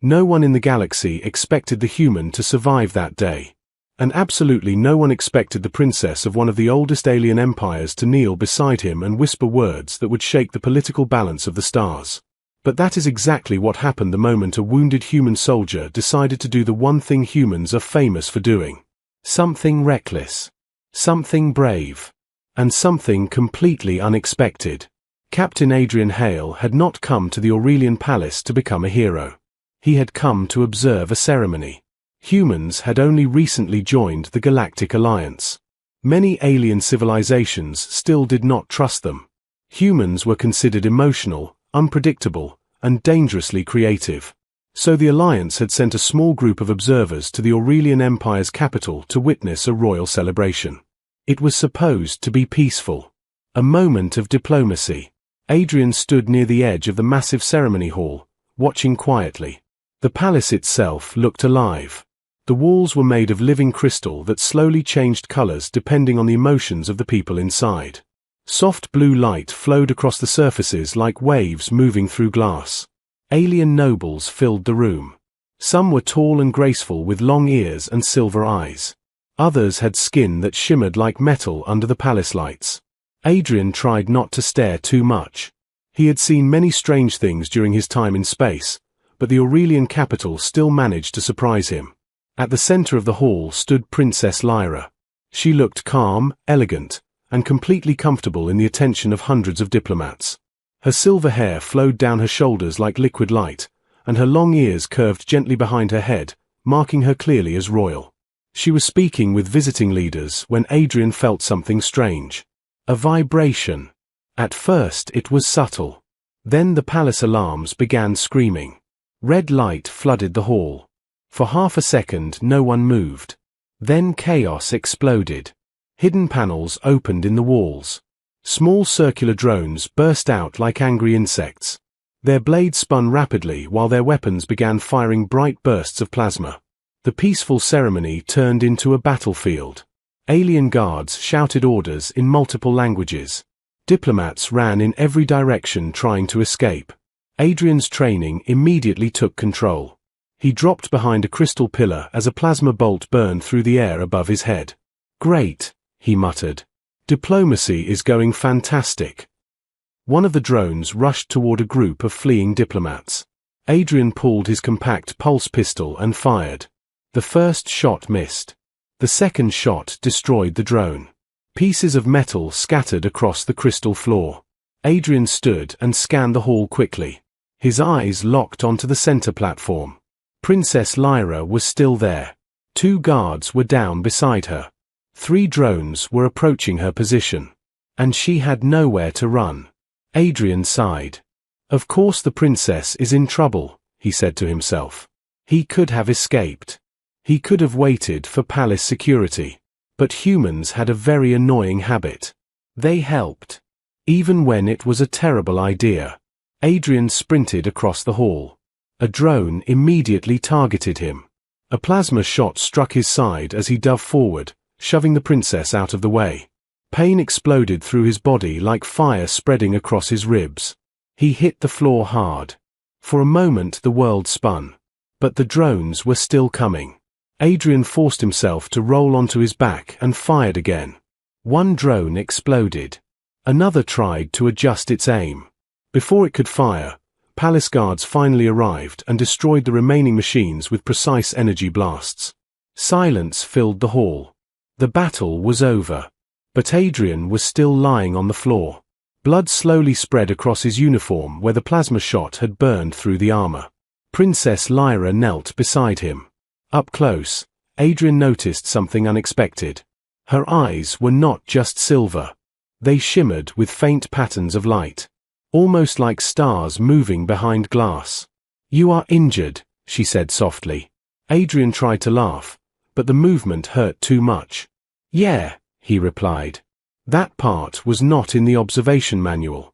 No one in the galaxy expected the human to survive that day. And absolutely no one expected the princess of one of the oldest alien empires to kneel beside him and whisper words that would shake the political balance of the stars. But that is exactly what happened the moment a wounded human soldier decided to do the one thing humans are famous for doing. Something reckless. Something brave. And something completely unexpected. Captain Adrian Hale had not come to the Aurelian Palace to become a hero. He had come to observe a ceremony. Humans had only recently joined the Galactic Alliance. Many alien civilizations still did not trust them. Humans were considered emotional, unpredictable, and dangerously creative. So the Alliance had sent a small group of observers to the Aurelian Empire's capital to witness a royal celebration. It was supposed to be peaceful. A moment of diplomacy. Adrian stood near the edge of the massive ceremony hall, watching quietly. The palace itself looked alive. The walls were made of living crystal that slowly changed colors depending on the emotions of the people inside. Soft blue light flowed across the surfaces like waves moving through glass. Alien nobles filled the room. Some were tall and graceful with long ears and silver eyes. Others had skin that shimmered like metal under the palace lights. Adrian tried not to stare too much. He had seen many strange things during his time in space, but the Aurelian capital still managed to surprise him. At the center of the hall stood Princess Lyra. She looked calm, elegant, and completely comfortable in the attention of hundreds of diplomats. Her silver hair flowed down her shoulders like liquid light, and her long ears curved gently behind her head, marking her clearly as royal. She was speaking with visiting leaders when Adrian felt something strange. A vibration. At first it was subtle. Then the palace alarms began screaming. Red light flooded the hall. For half a second no one moved. Then chaos exploded. Hidden panels opened in the walls. Small circular drones burst out like angry insects. Their blades spun rapidly while their weapons began firing bright bursts of plasma. The peaceful ceremony turned into a battlefield. Alien guards shouted orders in multiple languages. Diplomats ran in every direction trying to escape. Adrian's training immediately took control. He dropped behind a crystal pillar as a plasma bolt burned through the air above his head. "Great," he muttered. "Diplomacy is going fantastic." One of the drones rushed toward a group of fleeing diplomats. Adrian pulled his compact pulse pistol and fired. The first shot missed. The second shot destroyed the drone. Pieces of metal scattered across the crystal floor. Adrian stood and scanned the hall quickly. His eyes locked onto the center platform. Princess Lyra was still there. 2 guards were down beside her. 3 drones were approaching her position. And she had nowhere to run. Adrian sighed. Of course the princess is in trouble, he said to himself. He could have escaped. He could have waited for palace security. But humans had a very annoying habit. They helped. Even when it was a terrible idea. Adrian sprinted across the hall. A drone immediately targeted him. A plasma shot struck his side as he dove forward, shoving the princess out of the way. Pain exploded through his body like fire spreading across his ribs. He hit the floor hard. For a moment the world spun. But the drones were still coming. Adrian forced himself to roll onto his back and fired again. 1 drone exploded. Another tried to adjust its aim. Before it could fire, palace guards finally arrived and destroyed the remaining machines with precise energy blasts. Silence filled the hall. The battle was over. But Adrian was still lying on the floor. Blood slowly spread across his uniform where the plasma shot had burned through the armor. Princess Lyra knelt beside him. Up close, Adrian noticed something unexpected. Her eyes were not just silver. They shimmered with faint patterns of light. Almost like stars moving behind glass. "You are injured," she said softly. Adrian tried to laugh, but the movement hurt too much. "Yeah," he replied. That part was not in the observation manual.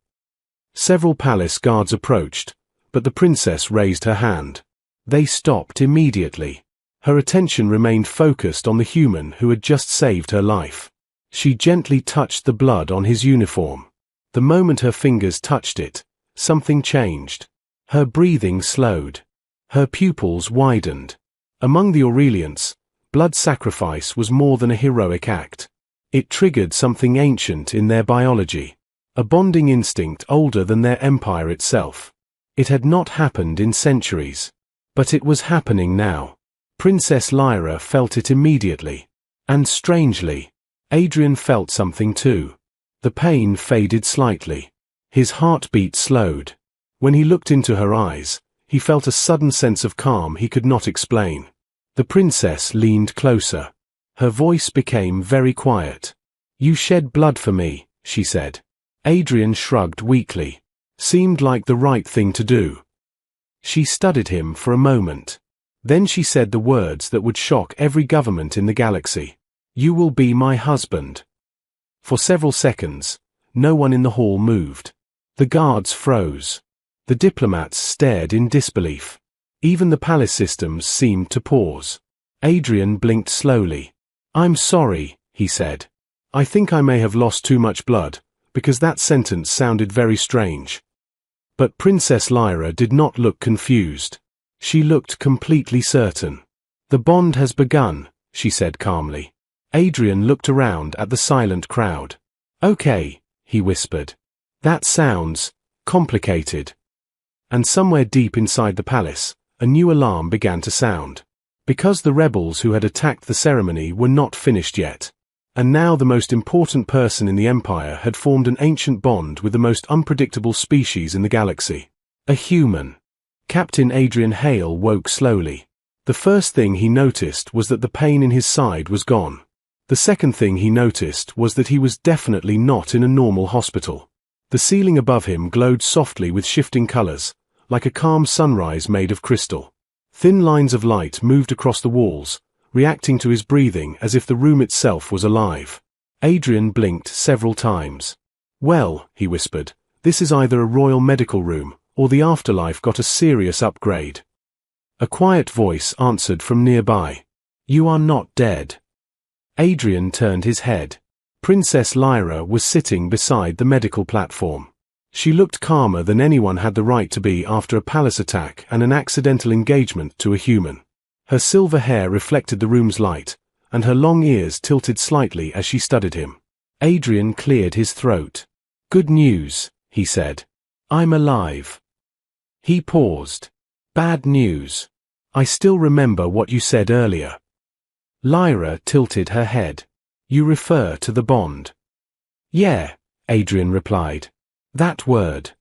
Several palace guards approached, but the princess raised her hand. They stopped immediately. Her attention remained focused on the human who had just saved her life. She gently touched the blood on his uniform. The moment her fingers touched it, something changed. Her breathing slowed. Her pupils widened. Among the Aurelians, blood sacrifice was more than a heroic act. It triggered something ancient in their biology, a bonding instinct older than their empire itself. It had not happened in centuries, but it was happening now. Princess Lyra felt it immediately. And strangely, Adrian felt something too. The pain faded slightly. His heartbeat slowed. When he looked into her eyes, he felt a sudden sense of calm he could not explain. The princess leaned closer. Her voice became very quiet. "You shed blood for me," she said. Adrian shrugged weakly. Seemed like the right thing to do. She studied him for a moment. Then she said the words that would shock every government in the galaxy. "You will be my husband." For several seconds, no one in the hall moved. The guards froze. The diplomats stared in disbelief. Even the palace systems seemed to pause. Adrian blinked slowly. "I'm sorry," he said. "I think I may have lost too much blood, because that sentence sounded very strange." But Princess Lyra did not look confused. She looked completely certain. "The bond has begun," she said calmly. Adrian looked around at the silent crowd. "Okay," he whispered. "That sounds complicated." And somewhere deep inside the palace, a new alarm began to sound. Because the rebels who had attacked the ceremony were not finished yet. And now the most important person in the Empire had formed an ancient bond with the most unpredictable species in the galaxy. A human. Captain Adrian Hale woke slowly. The first thing he noticed was that the pain in his side was gone. The second thing he noticed was that he was definitely not in a normal hospital. The ceiling above him glowed softly with shifting colors, like a calm sunrise made of crystal. Thin lines of light moved across the walls, reacting to his breathing as if the room itself was alive. Adrian blinked several times. "Well," he whispered, "this is either a royal medical room, or the afterlife got a serious upgrade." A quiet voice answered from nearby. "You are not dead." Adrian turned his head. Princess Lyra was sitting beside the medical platform. She looked calmer than anyone had the right to be after a palace attack and an accidental engagement to a human. Her silver hair reflected the room's light, and her long ears tilted slightly as she studied him. Adrian cleared his throat. "Good news," he said. "I'm alive." He paused. "Bad news. I still remember what you said earlier." Lyra tilted her head. "You refer to the bond?" "Yeah," Adrian replied. "That word."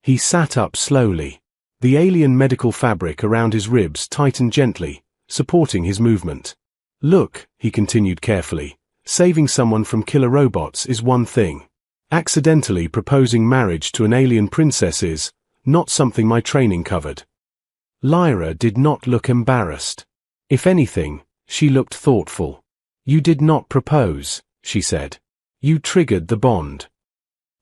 He sat up slowly. The alien medical fabric around his ribs tightened gently, supporting his movement. "Look," he continued carefully, "saving someone from killer robots is one thing. Accidentally proposing marriage to an alien princess is not something my training covered." Lyra did not look embarrassed. If anything, she looked thoughtful. "You did not propose," she said. "You triggered the bond."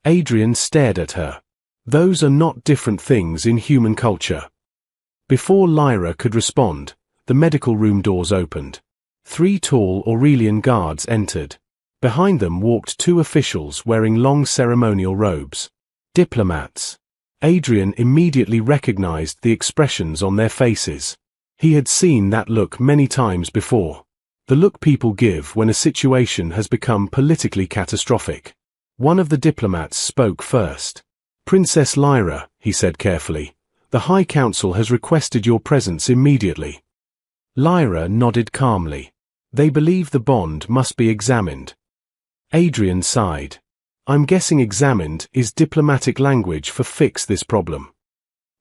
Adrian stared at her. Those are not different things in human culture. Before Lyra could respond, the medical room doors opened. 3 tall Aurelian guards entered. Behind them walked 2 officials wearing long ceremonial robes. Diplomats. Adrian immediately recognized the expressions on their faces. He had seen that look many times before. The look people give when a situation has become politically catastrophic. One of the diplomats spoke first. "Princess Lyra," he said carefully, "the High Council has requested your presence immediately." Lyra nodded calmly. "They believe the bond must be examined." Adrian sighed. "I'm guessing examined is diplomatic language for fix this problem."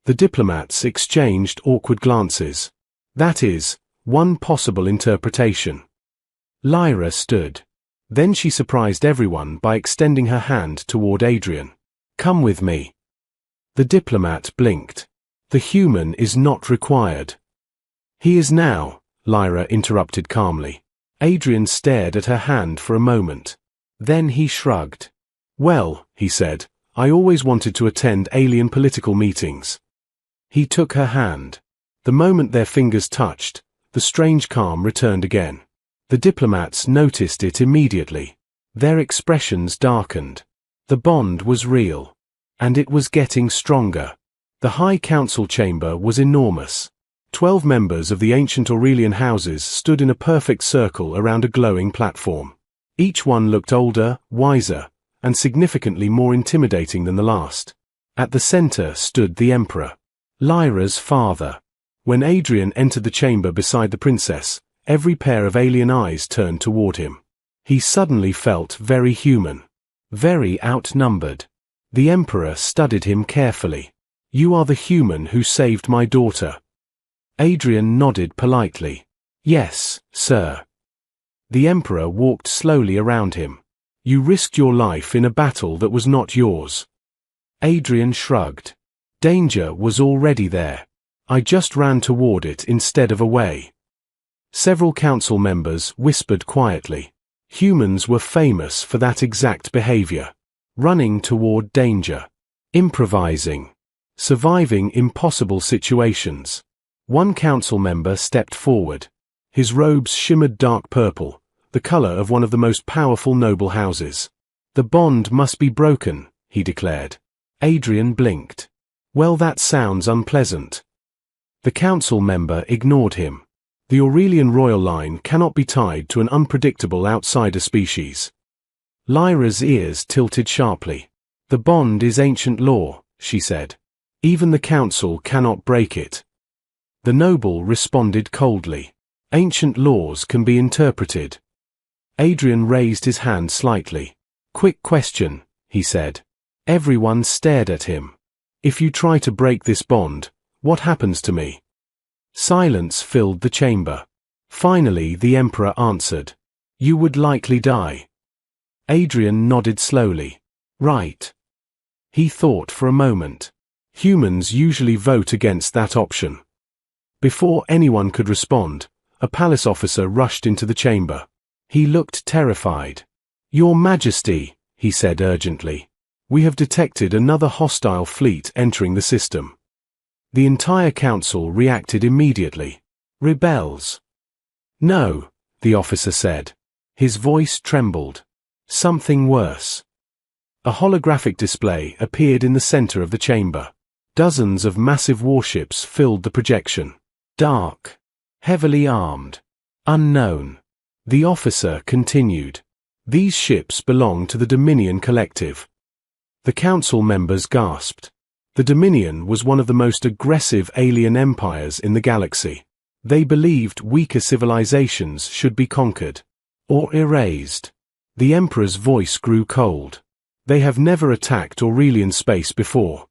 The diplomats exchanged awkward glances. "That is one possible interpretation." Lyra stood. Then she surprised everyone by extending her hand toward Adrian. "Come with me." The diplomat blinked. "The human is not required." "He is now," Lyra interrupted calmly. Adrian stared at her hand for a moment. Then he shrugged. "Well," he said, "I always wanted to attend alien political meetings." He took her hand. The moment their fingers touched, the strange calm returned again. The diplomats noticed it immediately. Their expressions darkened. The bond was real. And it was getting stronger. The High Council chamber was enormous. 12 members of the ancient Aurelian houses stood in a perfect circle around a glowing platform. Each one looked older, wiser, and significantly more intimidating than the last. At the center stood the Emperor, Lyra's father. When Adrian entered the chamber beside the princess, every pair of alien eyes turned toward him. He suddenly felt very human, very outnumbered. The Emperor studied him carefully. "You are the human who saved my daughter." Adrian nodded politely. "Yes, sir." The Emperor walked slowly around him. "You risked your life in a battle that was not yours." Adrian shrugged. "Danger was already there. I just ran toward it instead of away." Several council members whispered quietly. Humans were famous for that exact behavior. Running toward danger. Improvising. Surviving impossible situations. One council member stepped forward. His robes shimmered dark purple, the color of one of the most powerful noble houses. "The bond must be broken," he declared. Adrian blinked. "Well, that sounds unpleasant." The council member ignored him. The Aurelian royal line cannot be tied to an unpredictable outsider species. Lyra's ears tilted sharply. "The bond is ancient law," she said. "Even the council cannot break it." The noble responded coldly. "Ancient laws can be interpreted." Adrian raised his hand slightly. "Quick question," he said. Everyone stared at him. "If you try to break this bond, what happens to me?" Silence filled the chamber. Finally, the Emperor answered. "You would likely die." Adrian nodded slowly. "Right." He thought for a moment. Humans usually vote against that option. Before anyone could respond, a palace officer rushed into the chamber. He looked terrified. "Your Majesty," he said urgently, "we have detected another hostile fleet entering the system." The entire council reacted immediately. "Rebels." "No," the officer said. His voice trembled. "Something worse." A holographic display appeared in the center of the chamber. Dozens of massive warships filled the projection. Dark. Heavily armed. Unknown. The officer continued. "These ships belong to the Dominion Collective." The council members gasped. The Dominion was one of the most aggressive alien empires in the galaxy. They believed weaker civilizations should be conquered. Or erased. The Emperor's voice grew cold. "They have never attacked Aurelian space before."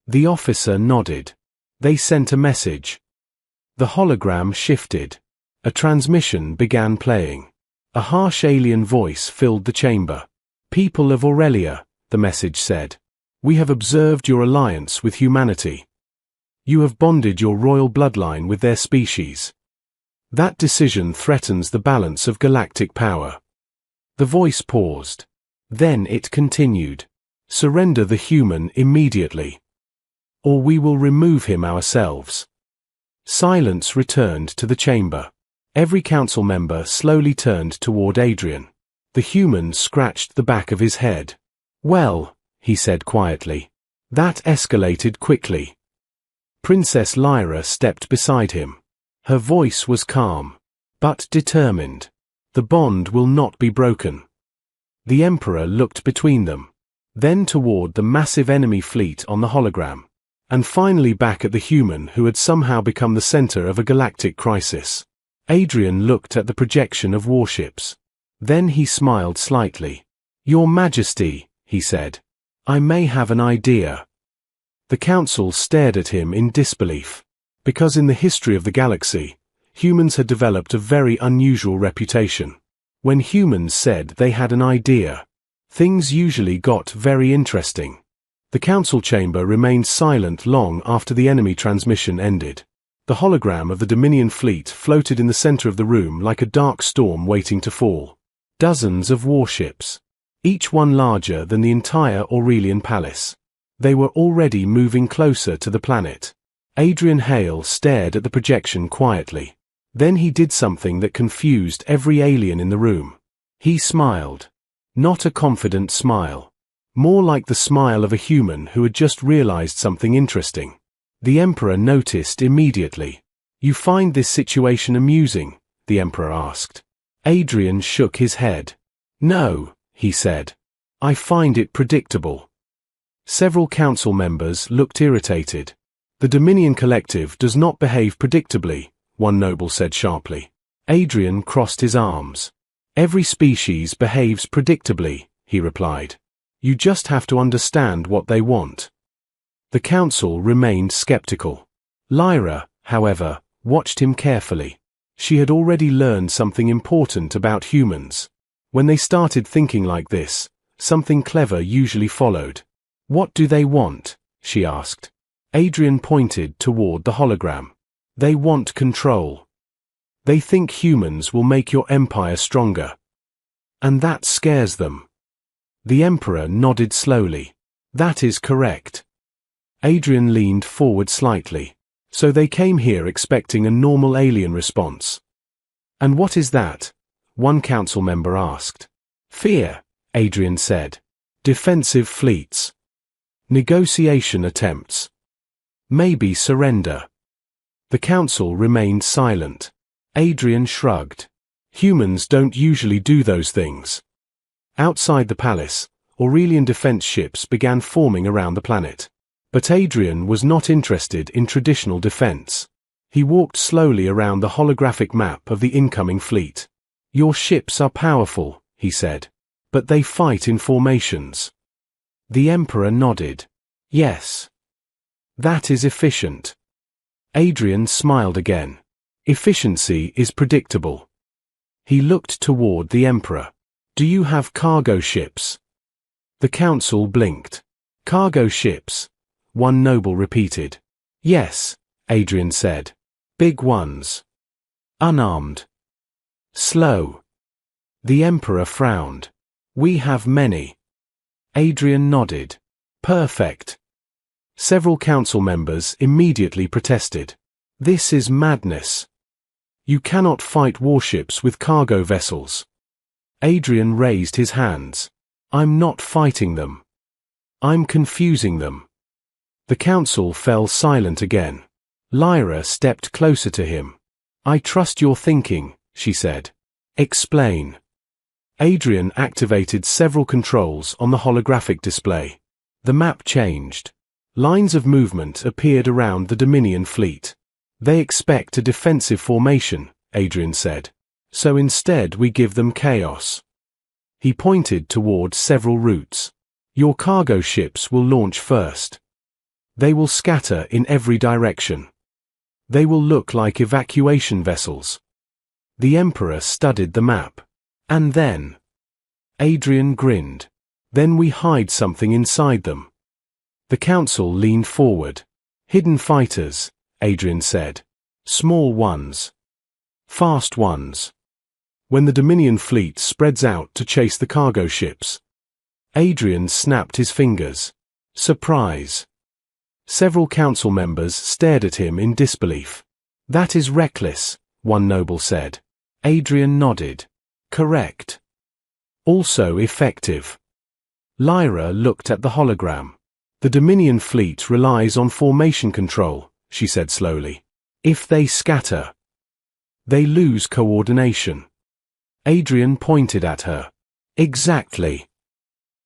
The officer nodded. "They sent a message." The hologram shifted. A transmission began playing. A harsh alien voice filled the chamber. "People of Aurelia," the message said. "We have observed your alliance with humanity. You have bonded your royal bloodline with their species. That decision threatens the balance of galactic power." The voice paused. Then it continued. "Surrender the human immediately. Or we will remove him ourselves." Silence returned to the chamber. Every council member slowly turned toward Adrian. The human scratched the back of his head. "Well," he said quietly, "that escalated quickly." Princess Lyra stepped beside him. Her voice was calm, but determined. "The bond will not be broken." The Emperor looked between them, then toward the massive enemy fleet on the hologram, and finally back at the human who had somehow become the center of a galactic crisis. Adrian looked at the projection of warships. Then he smiled slightly. "Your Majesty," he said, "I may have an idea." The council stared at him in disbelief, because in the history of the galaxy, humans had developed a very unusual reputation. When humans said they had an idea, things usually got very interesting. The council chamber remained silent long after the enemy transmission ended. The hologram of the Dominion fleet floated in the center of the room like a dark storm waiting to fall. Dozens of warships, each one larger than the entire Aurelian palace. They were already moving closer to the planet. Adrian Hale stared at the projection quietly. Then he did something that confused every alien in the room. He smiled. Not a confident smile. More like the smile of a human who had just realized something interesting. The Emperor noticed immediately. You find this situation amusing? The Emperor asked. Adrian shook his head. No, he said. I find it predictable. Several council members looked irritated. The Dominion Collective does not behave predictably, one noble said sharply. Adrian crossed his arms. Every species behaves predictably, he replied. You just have to understand what they want. The council remained skeptical. Lyra, however, watched him carefully. She had already learned something important about humans. When they started thinking like this, something clever usually followed. What do they want? She asked. Adrian pointed toward the hologram. They want control. They think humans will make your empire stronger. And that scares them. The Emperor nodded slowly. That is correct. Adrian leaned forward slightly. So they came here expecting a normal alien response. And what is that? One council member asked. Fear, Adrian said. Defensive fleets. Negotiation attempts. Maybe surrender. The council remained silent. Adrian shrugged. Humans don't usually do those things. Outside the palace, Aurelian defense ships began forming around the planet. But Adrian was not interested in traditional defense. He walked slowly around the holographic map of the incoming fleet. Your ships are powerful, he said. But they fight in formations. The Emperor nodded. Yes. That is efficient. Adrian smiled again. Efficiency is predictable. He looked toward the Emperor. Do you have cargo ships? The council blinked. Cargo ships? One noble repeated. Yes, Adrian said. Big ones. Unarmed. Slow. The Emperor frowned. We have many. Adrian nodded. Perfect. Several council members immediately protested. This is madness. You cannot fight warships with cargo vessels. Adrian raised his hands. I'm not fighting them. I'm confusing them. The council fell silent again. Lyra stepped closer to him. I trust your thinking, she said. Explain. Adrian activated several controls on the holographic display. The map changed. Lines of movement appeared around the Dominion fleet. They expect a defensive formation, Adrian said. So instead we give them chaos. He pointed toward several routes. Your cargo ships will launch first. They will scatter in every direction. They will look like evacuation vessels. The Emperor studied the map. And then? Adrian grinned. Then we hide something inside them. The council leaned forward. Hidden fighters, Adrian said. Small ones. Fast ones. When the Dominion fleet spreads out to chase the cargo ships. Adrian snapped his fingers. Surprise. Several council members stared at him in disbelief. That is reckless, one noble said. Adrian nodded. Correct. Also effective. Lyra looked at the hologram. The Dominion fleet relies on formation control, she said slowly. If they scatter, they lose coordination. Adrian pointed at her. Exactly.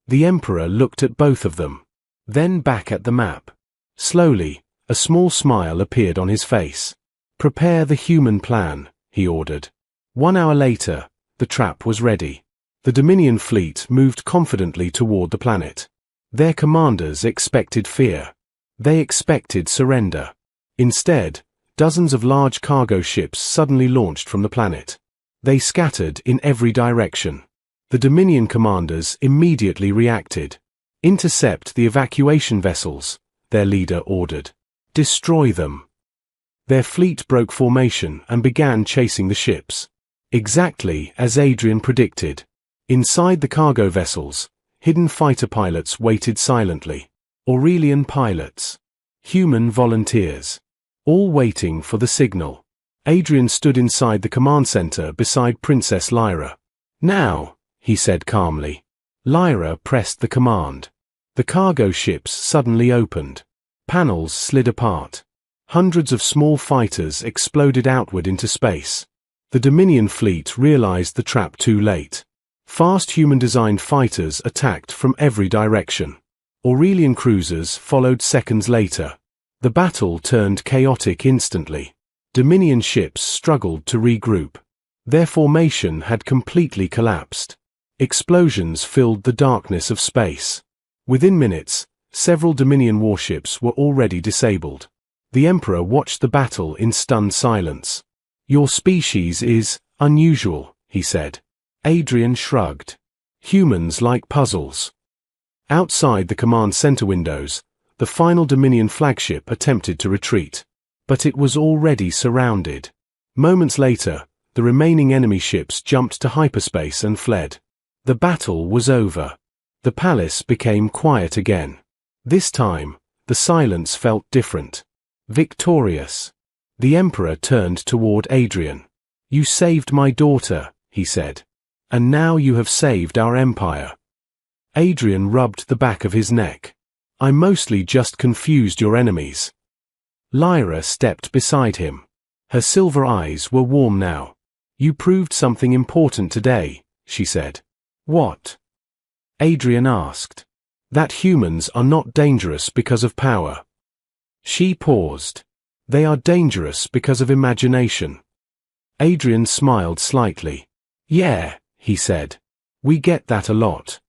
The Emperor looked at both of them, then back at the map. Slowly, a small smile appeared on his face. Prepare the human plan, he ordered. 1 hour later, the trap was ready. The Dominion fleet moved confidently toward the planet. Their commanders expected fear. They expected surrender. Instead, dozens of large cargo ships suddenly launched from the planet. They scattered in every direction. The Dominion commanders immediately reacted. Intercept the evacuation vessels, their leader ordered. Destroy them. Their fleet broke formation and began chasing the ships. Exactly as Adrian predicted. Inside the cargo vessels, hidden fighter pilots waited silently. Aurelian pilots. Human volunteers. All waiting for the signal. Adrian stood inside the command center beside Princess Lyra. Now, he said calmly. Lyra pressed the command. The cargo ships suddenly opened. Panels slid apart. Hundreds of small fighters exploded outward into space. The Dominion fleet realized the trap too late. Fast human-designed fighters attacked from every direction. Aurelian cruisers followed seconds later. The battle turned chaotic instantly. Dominion ships struggled to regroup. Their formation had completely collapsed. Explosions filled the darkness of space. Within minutes, several Dominion warships were already disabled. The Emperor watched the battle in stunned silence. "Your species is unusual," he said. Adrian shrugged. "Humans like puzzles." Outside the command center windows, the final Dominion flagship attempted to retreat. But it was already surrounded. Moments later, the remaining enemy ships jumped to hyperspace and fled. The battle was over. The palace became quiet again. This time, the silence felt different. Victorious. The Emperor turned toward Adrian. "You saved my daughter," he said. "And now you have saved our empire." Adrian rubbed the back of his neck. "I mostly just confused your enemies." Lyra stepped beside him. Her silver eyes were warm now. "You proved something important today," she said. "What?" Adrian asked. "That humans are not dangerous because of power." She paused. "They are dangerous because of imagination." Adrian smiled slightly. "Yeah," he said. "We get that a lot."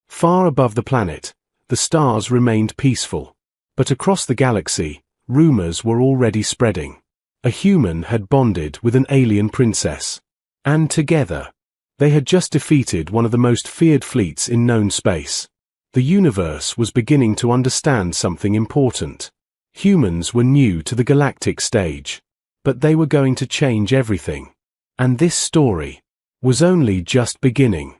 Far above the planet, the stars remained peaceful. But across the galaxy, rumors were already spreading. A human had bonded with an alien princess. And together, they had just defeated one of the most feared fleets in known space. The universe was beginning to understand something important. Humans were new to the galactic stage. But they were going to change everything. And this story was only just beginning.